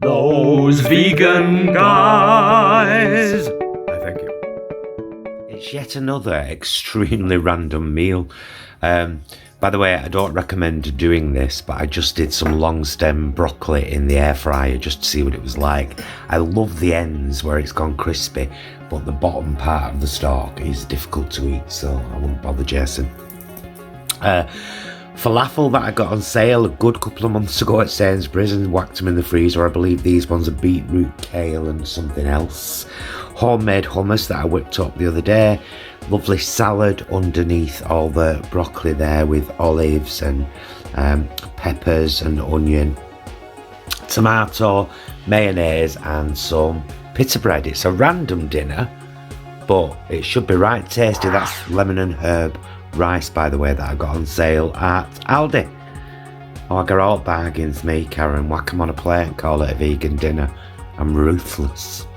Those vegan guys. Thank you. It's yet another extremely random meal. By the way, I don't recommend doing this, but I just did some long stem broccoli in the air fryer just to see what it was like. I love the ends where it's gone crispy, but the bottom part of the stalk is difficult to eat, so I wouldn't bother Jason. Falafel that I got on sale a good couple of months ago at Sainsbury's and whacked them in the freezer. I believe these ones are beetroot, kale and something else. Homemade hummus that I whipped up the other day. Lovely salad underneath all the broccoli there with olives and peppers and onion. Tomato, mayonnaise and some pita bread. It's a random dinner, but it should be right tasty. That's lemon and herb rice, by the way, that I got on sale at Aldi. Oh, I got all bargains, me, Karen. Whack 'em on a plate and call it a vegan dinner. I'm ruthless.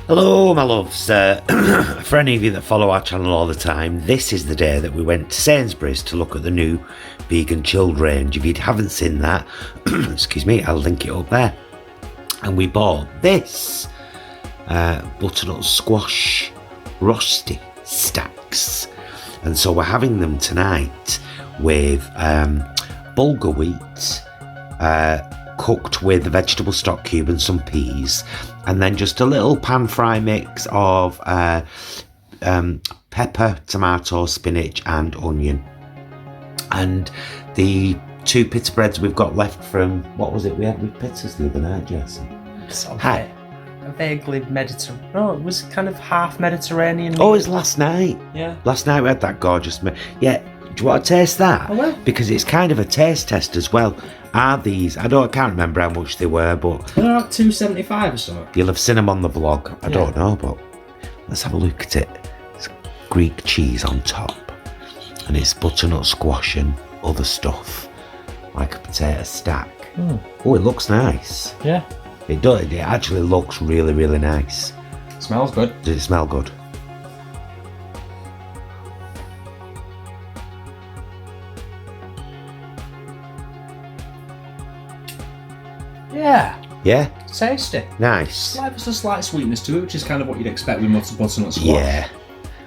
Hello, my loves. For any of you that follow our channel all the time, this is the day that we went to Sainsbury's to look at the new vegan chilled range. If you haven't seen that, excuse me, I'll link it up there. And we bought this butternut squash rosti stacks. And so we're having them tonight with bulgur wheat, cooked with a vegetable stock cube and some peas, and then just a little pan fry mix of pepper, tomato, spinach and onion. And the 2 pita breads we've got left from, what was it we had with pizzas the other night, Jason? Hi. Vaguely Mediterranean. No, it was kind of half Mediterranean. Oh, it was last night. Yeah. Last night we had that gorgeous. Yeah. Do you want to taste that? I will. Because it's kind of a taste test as well. Are these? I can't remember how much they were, but they're like $2.75 or something. You'll have seen them on the vlog. I don't know, but let's have a look at it. It's Greek cheese on top, and it's butternut squash and other stuff, like a potato stack. Oh, it looks nice. Yeah. It does. It actually looks really, really nice. Smells good. Does it smell good? Yeah. Yeah? Tasty. Nice. There's a slight sweetness to it, which is kind of what you'd expect with butternut squash. Yeah.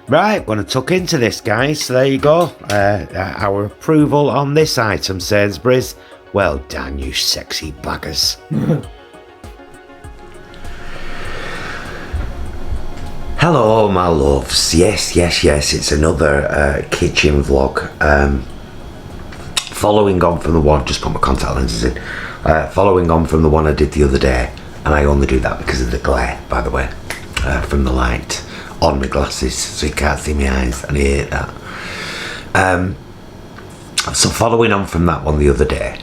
Right, going to tuck into this, guys. So there you go. Our approval on this item, Sainsbury's. Well done, you sexy buggers. Hello, my loves. Yes, it's another kitchen vlog. Following on from the one, just put my contact lenses in. Following on from the one I did the other day, and I only do that because of the glare, by the way, from the light on my glasses, so you can't see my eyes, and I hate that. So following on from that one the other day,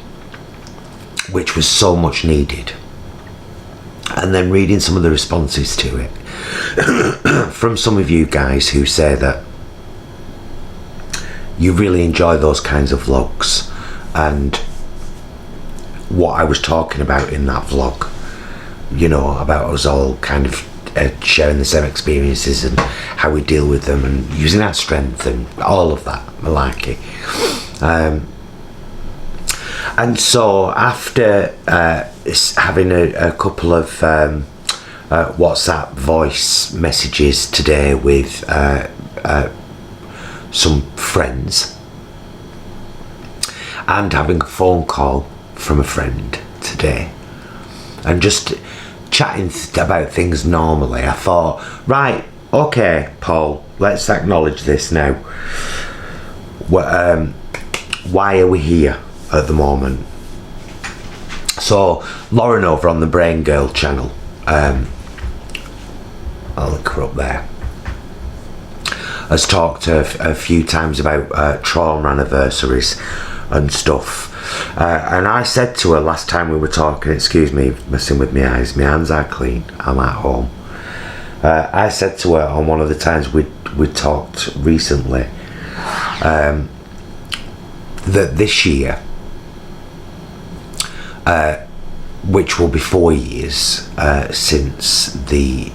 which was so much needed, and then reading some of the responses to it from some of you guys who say that you really enjoy those kinds of vlogs, and what I was talking about in that vlog, you know, about us all kind of sharing the same experiences and how we deal with them and using our strength and all of that malarkey. And so after having a couple of WhatsApp voice messages today with some friends, and having a phone call from a friend today, and just chatting about things normally, I thought, right, okay, Paul, let's acknowledge this now. Why are we here at the moment? So Lauren over on the Braingirl channel, I'll link her up there, has talked a few times about trauma anniversaries and stuff, and I said to her last time we were talking, excuse me, messing with my eyes, my hands are clean, I'm at home. I said to her on one of the times we talked recently, that this year, which will be 4 years since the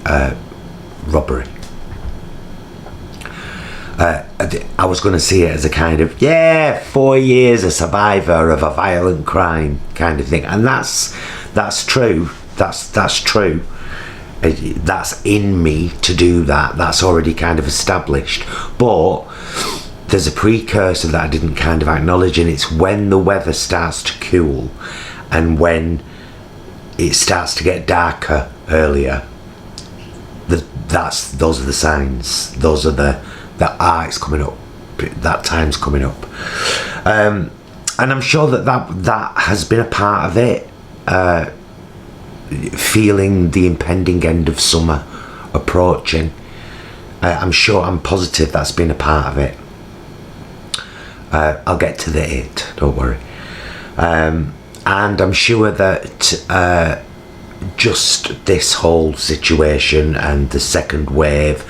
robbery, I was going to see it as a kind of 4 years a survivor of a violent crime kind of thing, and that's true That's true. That's in me to do that. That's already kind of established. But there's a precursor that I didn't kind of acknowledge, and it's when the weather starts to cool and when it starts to get darker earlier. Those are the signs. Those are it's coming up. That time's coming up. And I'm sure that has been a part of it. Feeling the impending end of summer approaching. I'm positive that's been a part of it. I'll get to the it, don't worry. And I'm sure that just this whole situation and the second wave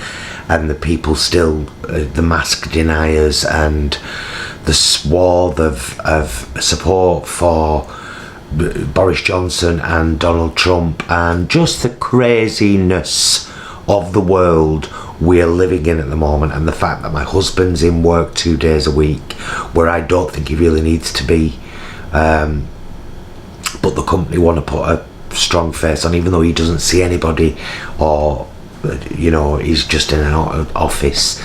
and the people still, the mask deniers and the swath of support for Boris Johnson and Donald Trump, and just the craziness of the world we're living in at the moment, and the fact that my husband's in work 2 days a week where I don't think he really needs to be, but the company want to put a strong face on, even though he doesn't see anybody, or he's just in an office.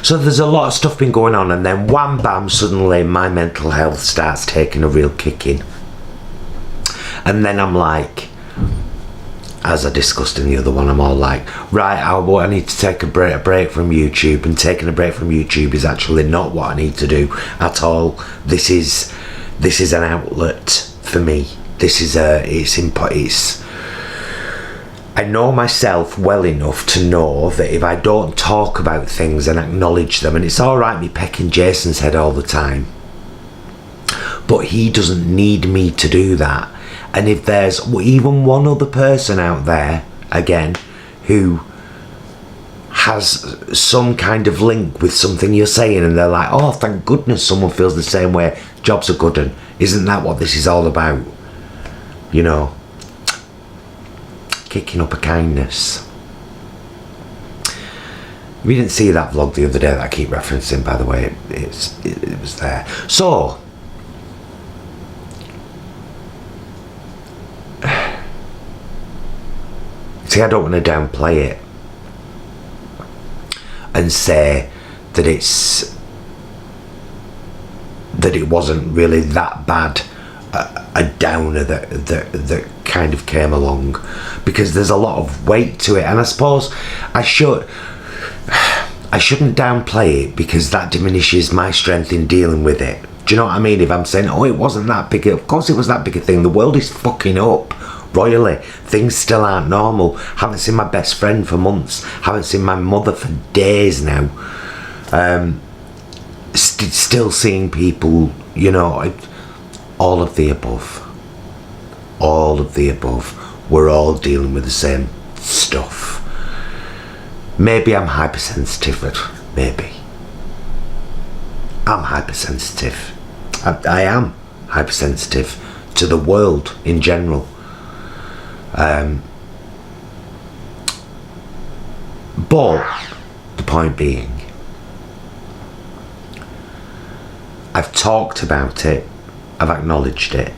So there's a lot of stuff been going on, and then wham bam, suddenly my mental health starts taking a real kicking. And then I'm like, as I discussed in the other one, I'm all like, right, I need to take a break from YouTube, and taking a break from YouTube is actually not what I need to do at all. This is an outlet for me. I know myself well enough to know that if I don't talk about things and acknowledge them, and it's all right me pecking Jason's head all the time, but he doesn't need me to do that. And if there's even one other person out there, again, who has some kind of link with something you're saying, and they're like, oh, thank goodness someone feels the same way, jobs are good, and isn't that what this is all about? Kicking up a kindness. We didn't see that vlog the other day that I keep referencing, by the way. It was there. So, see, I don't want to downplay it and say that it wasn't really that bad, a downer that kind of came along, because there's a lot of weight to it, and I suppose I shouldn't downplay it, because that diminishes my strength in dealing with it. Do you know what I mean? If I'm saying, oh, it wasn't that big, of course it was that big a thing. The world is fucking up royally. Things still aren't normal. Haven't seen my best friend for months. Haven't seen my mother for days now. Still seeing people, all of the above. All of the above. We're all dealing with the same stuff. Maybe I'm hypersensitive, but maybe. I'm hypersensitive. I am hypersensitive to the world in general. But the point being, I've talked about it, I've acknowledged it,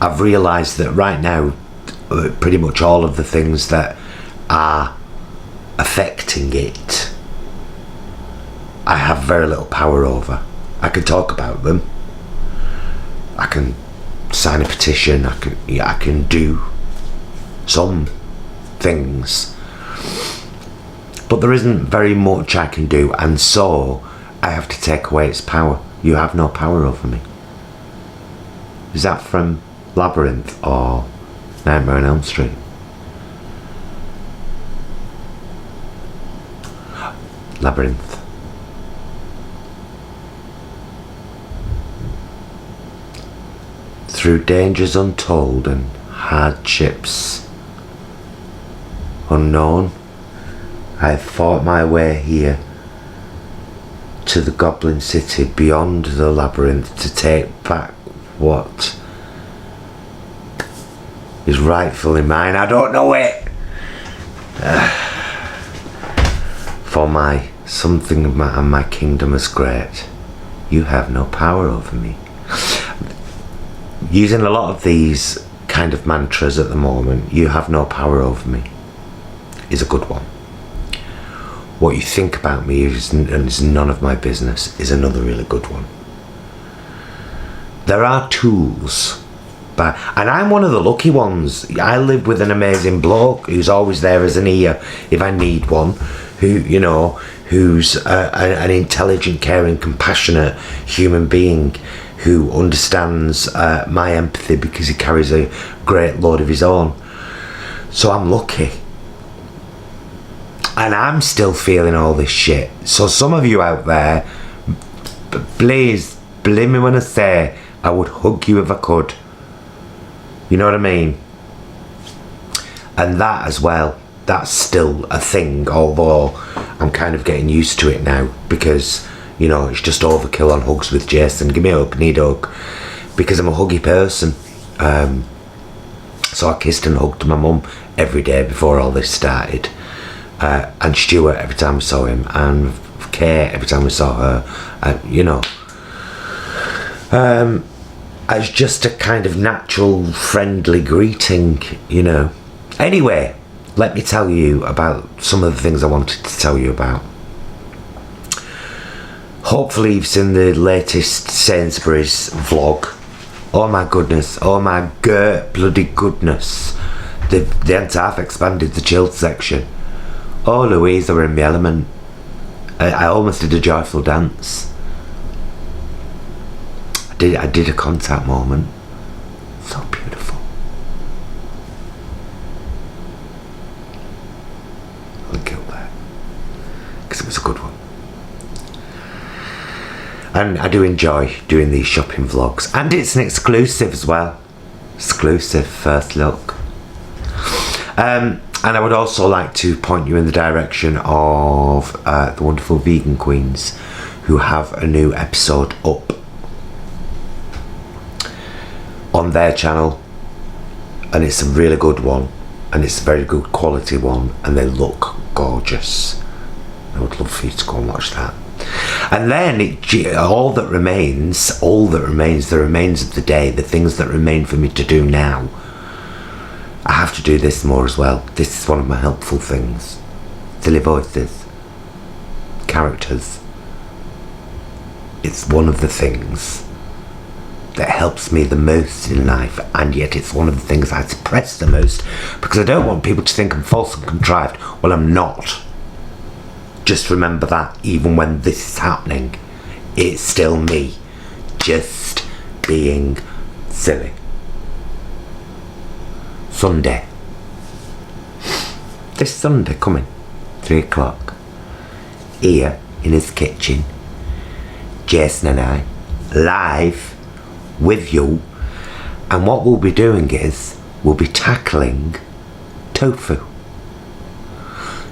I've realised that right now pretty much all of the things that are affecting it I have very little power over. I can talk about them, I can sign a petition, I can do some things, but there isn't very much I can do, and so I have to take away its power. You have no power over me. Is that from Labyrinth or Nightmare on Elm Street? Labyrinth. Through dangers untold and hardships unknown, I have fought my way here to the Goblin City beyond the labyrinth to take back what is rightfully mine. I don't know it. For my something of my, and my kingdom is great. You have no power over me. Using a lot of these kind of mantras at the moment. You have no power over me is a good one. What you think about me is none of my business is another really good one. There are tools, and I'm one of the lucky ones. I live with an amazing bloke who's always there as an ear if I need one, who's an intelligent, caring, compassionate human being who understands my empathy because he carries a great load of his own. So I'm lucky. And I'm still feeling all this shit. So some of you out there, please, believe me when I say I would hug you if I could. You know what I mean? And that as well, that's still a thing, although I'm kind of getting used to it now because, it's just overkill on hugs with Jason. Give me a hug, need a hug. Because I'm a huggy person. So I kissed and hugged my mum every day before all this started. And Stuart every time we saw him, and Kate every time we saw her, as just a kind of natural, friendly greeting, Anyway, let me tell you about some of the things I wanted to tell you about. Hopefully you've seen the latest Sainsbury's vlog. Oh my goodness, oh my bloody goodness. They hadn't half expanded the chilled section. Oh Louise, they were in my element. I almost did a joyful dance. I did a contact moment. So beautiful. I'll kill that. Because it was a good one. And I do enjoy doing these shopping vlogs. And it's an exclusive as well. Exclusive first look. And I would also like to point you in the direction of the wonderful vegan queens who have a new episode up on their channel, and it's a really good one, and it's a very good quality one, and they look gorgeous. I would love for you to go and watch that. And then all that remains, the remains of the day, the things that remain for me to do now. I have to do this more as well. This is one of my helpful things. Silly voices. Characters. It's one of the things that helps me the most in life, and yet it's one of the things I suppress the most because I don't want people to think I'm false and contrived. Well, I'm not. Just remember that even when this is happening, it's still me. Just being silly. Sunday. This Sunday coming, 3 o'clock. Here in his kitchen, Jason and I, live with you. And what we'll be doing is, we'll be tackling tofu.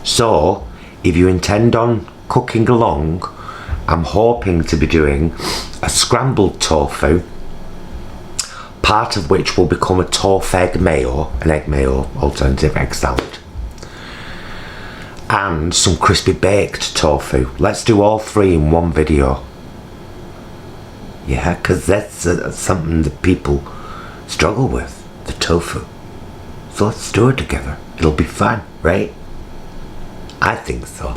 So, if you intend on cooking along, I'm hoping to be doing a scrambled tofu, part of which will become a tofu egg mayo, an egg mayo alternative egg salad, and some crispy baked tofu. Let's do all 3 in one video. Yeah, because that's something that people struggle with, the tofu. So let's do it together. It'll be fun, right? I think so.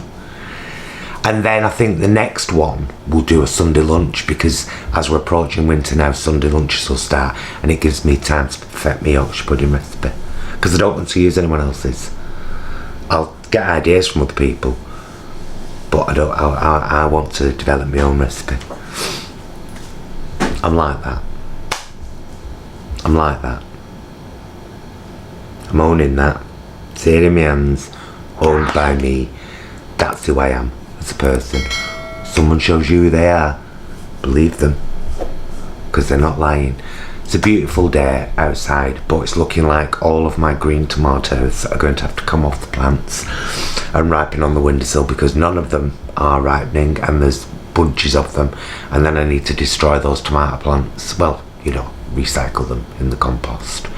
And then I think the next one we'll do a Sunday lunch, because as we're approaching winter now, Sunday lunches will start, and it gives me time to perfect my Yorkshire pudding recipe, because I don't want to use anyone else's. I'll get ideas from other people, but I want to develop my own recipe. I'm like that. I'm owning that. It's here in my hands, owned by me. That's who I am as a person. Someone shows you who they are, believe them, because they're not lying. It's a beautiful day outside, but it's looking like all of my green tomatoes are going to have to come off the plants and ripen on the windowsill, because none of them are ripening and there's bunches of them, and then I need to destroy those tomato plants. Well, recycle them in the compost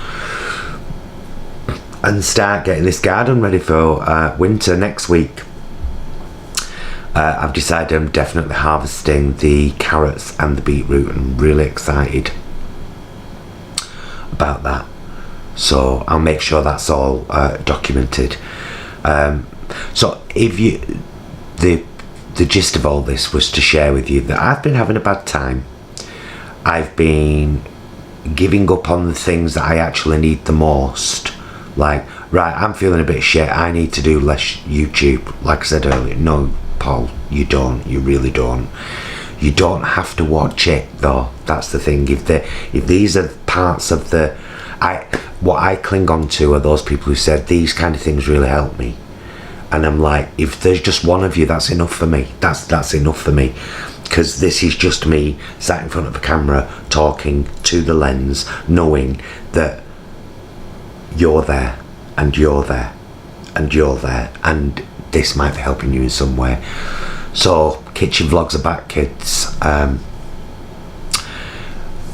and start getting this garden ready for winter next week. I've decided I'm definitely harvesting the carrots and the beetroot, and I'm really excited about that. So I'll make sure that's all documented. So if you, the gist of all this was to share with you that I've been having a bad time. I've been giving up on the things that I actually need the most. Like, right, I'm feeling a bit shit, I need to do less YouTube. Like I said earlier, no, Paul, you don't. You really don't. You don't have to watch it, though. That's the thing. If these are parts of what I cling on to are those people who said these kind of things really help me. And I'm like, if there's just one of you, that's enough for me. That's enough for me. Because this is just me sat in front of a camera talking to the lens, knowing that you're there and you're there and you're there, and this might be helping you in some way. So kitchen vlogs are back, kids, and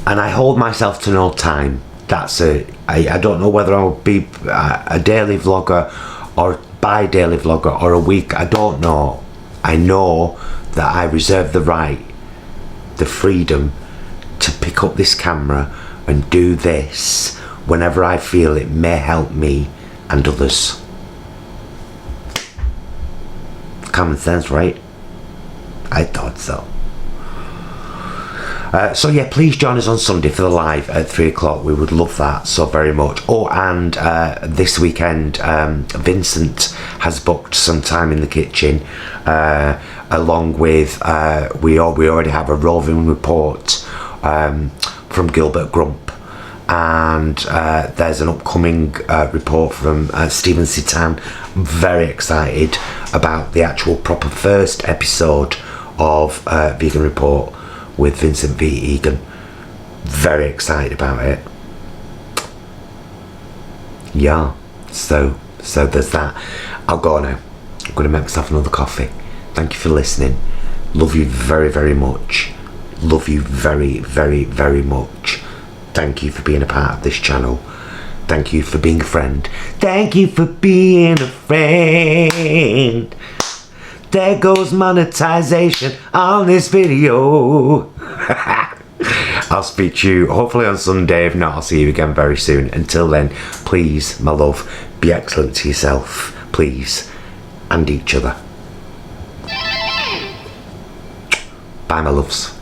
I hold myself to no time. That's it. I don't know whether I'll be a daily vlogger or bi-daily vlogger or a week. I don't know. I know that I reserve the right, the freedom to pick up this camera and do this whenever I feel it may help me and others. Common sense, right? I thought so. So yeah, please join us on Sunday for the live at 3 o'clock. We would love that so very much. Oh, and this weekend, Vincent has booked some time in the kitchen, along with we already have a roving report from Gilbert Grump, and there's an upcoming report from Stephen Sitan. Very excited about the actual proper first episode of Vegan Report with Vincent V. Egan. Very excited about it. Yeah, so there's that. I'll go now. I'm going to make myself another coffee. Thank you for listening. Love you very, very much. Love you very, very, very much. Thank you for being a part of this channel. Thank you for being a friend. Thank you for being a friend. There goes monetization on this video. I'll speak to you hopefully on Sunday. If not, I'll see you again very soon. Until then, please, my love, be excellent to yourself, please, and each other. Bye, my loves.